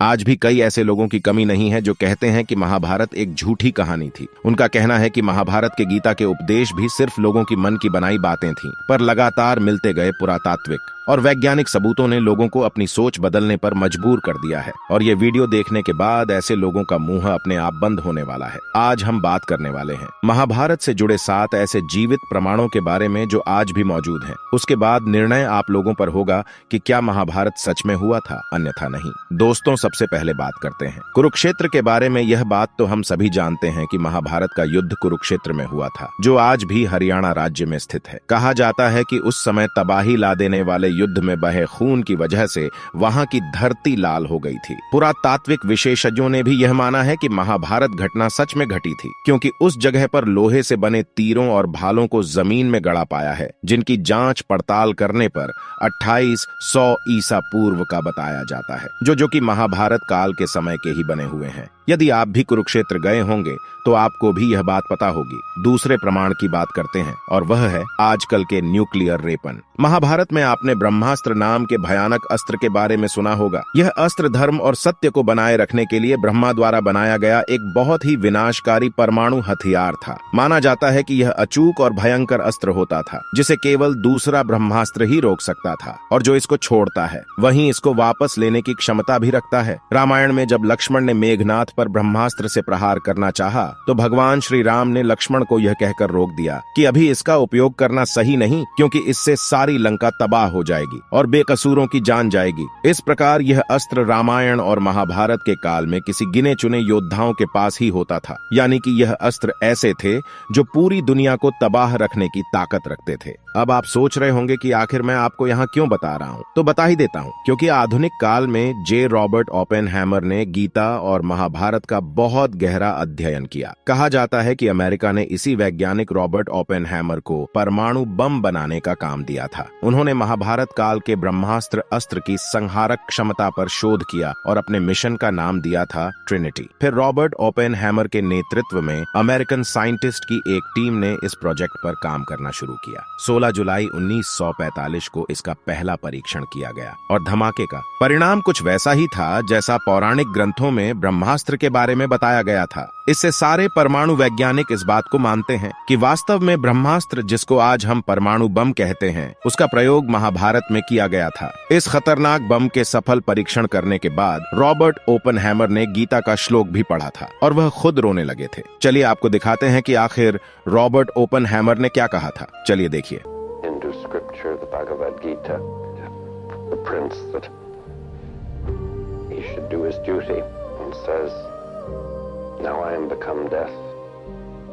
आज भी कई ऐसे लोगों की कमी नहीं है जो कहते हैं कि महाभारत एक झूठी कहानी थी। उनका कहना है कि महाभारत के गीता के उपदेश भी सिर्फ लोगों की मन की बनाई बातें थीं, पर लगातार मिलते गए पुरातात्विक और वैज्ञानिक सबूतों ने लोगों को अपनी सोच बदलने पर मजबूर कर दिया है। और ये वीडियो देखने के बाद ऐसे लोगों का मुंह अपने आप बंद होने वाला है। आज हम बात करने वाले हैं महाभारत से जुड़े 7 ऐसे जीवित प्रमाणों के बारे में जो आज भी मौजूद हैं। उसके बाद निर्णय आप लोगों पर होगा कि क्या महाभारत सच में हुआ था, अन्यथा नहीं। दोस्तों, सबसे पहले बात करते हैं कुरुक्षेत्र के बारे में। यह बात तो हम सभी जानते हैं कि महाभारत का युद्ध कुरुक्षेत्र में हुआ था, जो आज भी हरियाणा राज्य में स्थित है। कहा जाता है कि उस समय तबाही ला देने वाले युद्ध में बहे खून की वजह से वहां की धरती लाल हो गई थी। पुरातात्विक विशेषज्ञों ने भी यह माना है कि महाभारत घटना सच में घटी थी, क्योंकि उस जगह पर लोहे से बने तीरों और भालों को जमीन में गड़ा पाया है, जिनकी जांच पड़ताल करने पर 2800 ईसा पूर्व का बताया जाता है, जो कि महाभारत काल के समय के ही बने हुए हैं। यदि आप भी कुरुक्षेत्र गए होंगे तो आपको भी यह बात पता होगी। दूसरे प्रमाण की बात करते हैं और वह है आजकल के न्यूक्लियर रेपन। महाभारत में आपने ब्रह्मास्त्र नाम के भयानक अस्त्र के बारे में सुना होगा। यह अस्त्र धर्म और सत्य को बनाए रखने के लिए ब्रह्मा द्वारा बनाया गया एक बहुत ही विनाशकारी परमाणु हथियार था। माना जाता है कि यह अचूक और भयंकर अस्त्र होता था, जिसे केवल दूसरा ब्रह्मास्त्र ही रोक सकता था, और जो इसको छोड़ता है वहीं इसको वापस लेने की क्षमता भी रखता है। रामायण में जब लक्ष्मण ने मेघनाथ पर ब्रह्मास्त्र से प्रहार करना चाहा तो भगवान श्री राम ने लक्ष्मण को यह कहकर रोक दिया कि अभी इसका उपयोग करना सही नहीं, क्योंकि इससे सारी लंका तबाह हो जाएगी और बेकसूरों की जान जाएगी। इस प्रकार यह अस्त्र रामायण और महाभारत के काल में किसी गिने चुने योद्धाओं के पास ही होता था, यानी कि यह अस्त्र ऐसे थे जो पूरी दुनिया को तबाह रखने की ताकत रखते थे। अब आप सोच रहे होंगे कि आखिर मैं आपको यहाँ क्यों बता रहा हूँ, तो बता ही देता हूँ। क्योंकि आधुनिक काल में जे रॉबर्ट ओपेनहाइमर ने गीता और महाभारत का बहुत गहरा अध्ययन किया। कहा जाता है कि अमेरिका ने इसी वैज्ञानिक रॉबर्ट ओपेनहाइमर को परमाणु बम बनाने का काम दिया था। उन्होंने महाभारत काल के ब्रह्मास्त्र अस्त्र की संहारक क्षमता पर शोध किया और अपने मिशन का नाम दिया था ट्रिनिटी। फिर रॉबर्ट ओपेनहाइमर के नेतृत्व में अमेरिकन साइंटिस्ट की एक टीम ने इस प्रोजेक्ट पर काम करना शुरू किया। 16 जुलाई 1945 को इसका पहला परीक्षण किया गया और धमाके का परिणाम कुछ वैसा ही था जैसा पौराणिक ग्रंथों में ब्रह्मास्त्र के बारे में बताया गया था। इससे सारे परमाणु वैज्ञानिक इस बात को मानते हैं कि वास्तव में ब्रह्मास्त्र, जिसको आज हम परमाणु बम कहते हैं, उसका प्रयोग महाभारत में किया गया था। इस खतरनाक बम के सफल परीक्षण करने के बाद रॉबर्ट ओपेनहाइमर ने गीता का श्लोक भी पढ़ा था और वह खुद रोने लगे थे। चलिए आपको दिखाते हैं कि आखिर रॉबर्ट ओपेनहाइमर ने क्या कहा था। चलिए देखिए। Hindu scripture, the Bhagavad Gita, the prince that he should do his duty, and says, "Now I am become death,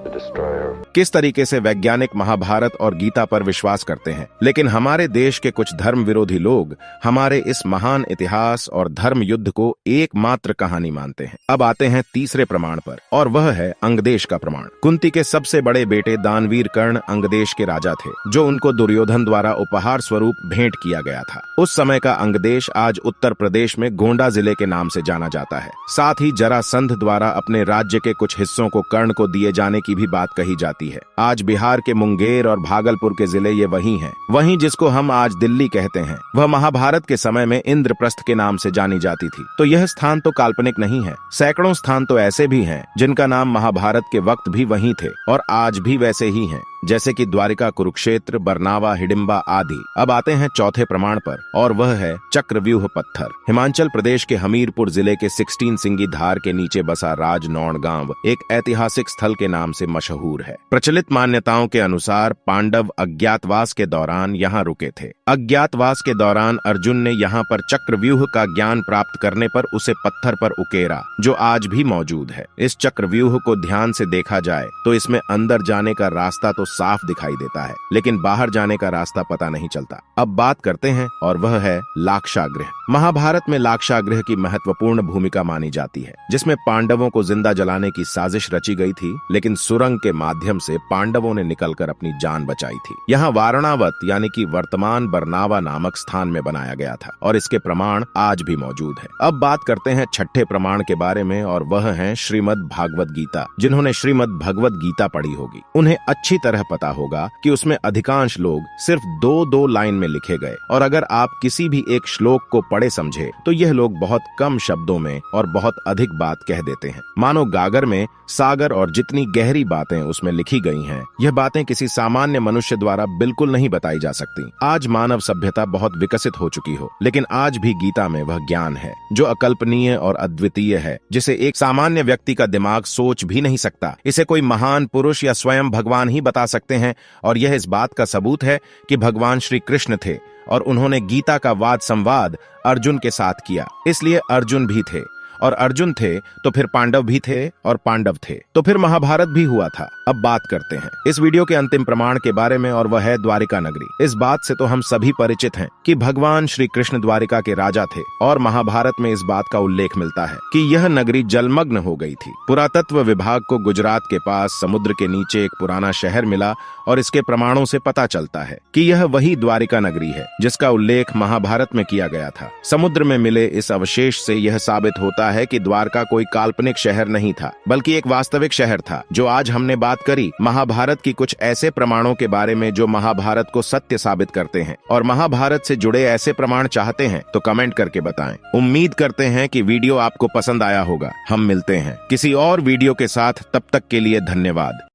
the destroyer." किस तरीके से वैज्ञानिक महाभारत और गीता पर विश्वास करते हैं, लेकिन हमारे देश के कुछ धर्म विरोधी लोग हमारे इस महान इतिहास और धर्म युद्ध को एकमात्र कहानी मानते हैं। अब आते हैं तीसरे प्रमाण पर, और वह है अंगदेश का प्रमाण। कुंती के सबसे बड़े बेटे दानवीर कर्ण अंगदेश के राजा थे, जो उनको दुर्योधन द्वारा उपहार स्वरूप भेंट किया गया था। उस समय का अंगदेश आज उत्तर प्रदेश में गोंडा जिले के नाम से जाना जाता है। साथ ही जरासंध द्वारा अपने राज्य के कुछ हिस्सों को कर्ण को दिए जाने की भी बात कही जाती है। आज बिहार के मुंगेर और भागलपुर के जिले ये वही हैं। वहीं जिसको हम आज दिल्ली कहते हैं, वह महाभारत के समय में इंद्रप्रस्थ के नाम से जानी जाती थी। तो यह स्थान तो काल्पनिक नहीं है। सैकड़ों स्थान तो ऐसे भी हैं जिनका नाम महाभारत के वक्त भी वही थे और आज भी वैसे ही हैं, जैसे कि द्वारिका, कुरुक्षेत्र, बरनावा, हिडिंबा आदि। अब आते हैं चौथे प्रमाण पर, और वह है चक्रव्यूह पत्थर। हिमाचल प्रदेश के हमीरपुर जिले के 16 सिंगी धार के नीचे बसा राजनौड़ गांव एक ऐतिहासिक स्थल के नाम से मशहूर है। प्रचलित मान्यताओं के अनुसार पांडव अज्ञातवास के दौरान यहाँ रुके थे। अज्ञातवास के दौरान अर्जुन ने यहाँ पर चक्रव्यूह का ज्ञान प्राप्त करने पर उसे पत्थर पर उकेरा, जो आज भी मौजूद है। इस चक्रव्यूह को ध्यान से देखा जाए तो इसमें अंदर जाने का रास्ता तो साफ दिखाई देता है, लेकिन बाहर जाने का रास्ता पता नहीं चलता। अब बात करते हैं, और वह है लाक्षागृह। महाभारत में लाक्षागृह की महत्वपूर्ण भूमिका मानी जाती है, जिसमें पांडवों को जिंदा जलाने की साजिश रची गई थी, लेकिन सुरंग के माध्यम से पांडवों ने निकलकर अपनी जान बचाई थी। यहाँ वारणावत यानी कि वर्तमान बरनावा नामक स्थान में बनाया गया था और इसके प्रमाण आज भी मौजूद है। अब बात करते हैं छठे प्रमाण के बारे में, और वह है श्रीमद् भागवत गीता। जिन्होंने श्रीमद् भगवत गीता पढ़ी होगी उन्हें अच्छी तरह यह पता होगा कि उसमें अधिकांश लोग सिर्फ 2-2 लाइन में लिखे गए, और अगर आप किसी भी एक श्लोक को पढ़े समझे तो यह लोग बहुत कम शब्दों में और बहुत अधिक बात कह देते हैं, मानो गागर में सागर, और जितनी गहरी बातें उसमें लिखी गई हैं, यह बातें किसी सामान्य मनुष्य द्वारा बिल्कुल नहीं बताई जा सकती। आज मानव सभ्यता बहुत विकसित हो चुकी हो, लेकिन आज भी गीता में वह ज्ञान है जो अकल्पनीय और अद्वितीय है, जिसे एक सामान्य व्यक्ति का दिमाग सोच भी नहीं सकता। इसे कोई महान पुरुष या स्वयं भगवान ही बता सकते हैं, और यह इस बात का सबूत है कि भगवान श्री कृष्ण थे और उन्होंने गीता का वाद संवाद अर्जुन के साथ किया, इसलिए अर्जुन भी थे, और अर्जुन थे तो फिर पांडव भी थे, और पांडव थे तो फिर महाभारत भी हुआ था। अब बात करते हैं इस वीडियो के अंतिम प्रमाण के बारे में, और वह है द्वारिका नगरी। इस बात से तो हम सभी परिचित हैं कि भगवान श्री कृष्ण द्वारिका के राजा थे, और महाभारत में इस बात का उल्लेख मिलता है कि यह नगरी जलमग्न हो गई थी। पुरातत्व विभाग को गुजरात के पास समुद्र के नीचे एक पुराना शहर मिला, और इसके प्रमाणों से पता चलता है कि यह वही द्वारिका नगरी है जिसका उल्लेख महाभारत में किया गया था। समुद्र में मिले इस अवशेष से यह साबित होता है कि द्वारका कोई काल्पनिक शहर नहीं था, बल्कि एक वास्तविक शहर था। जो आज हमने बात करी महाभारत की कुछ ऐसे प्रमाणों के बारे में जो महाभारत को सत्य साबित करते हैं, और महाभारत से जुड़े ऐसे प्रमाण चाहते हैं तो कमेंट करके बताएं। उम्मीद करते हैं कि वीडियो आपको पसंद आया होगा। हम मिलते हैं किसी और वीडियो के साथ, तब तक के लिए धन्यवाद।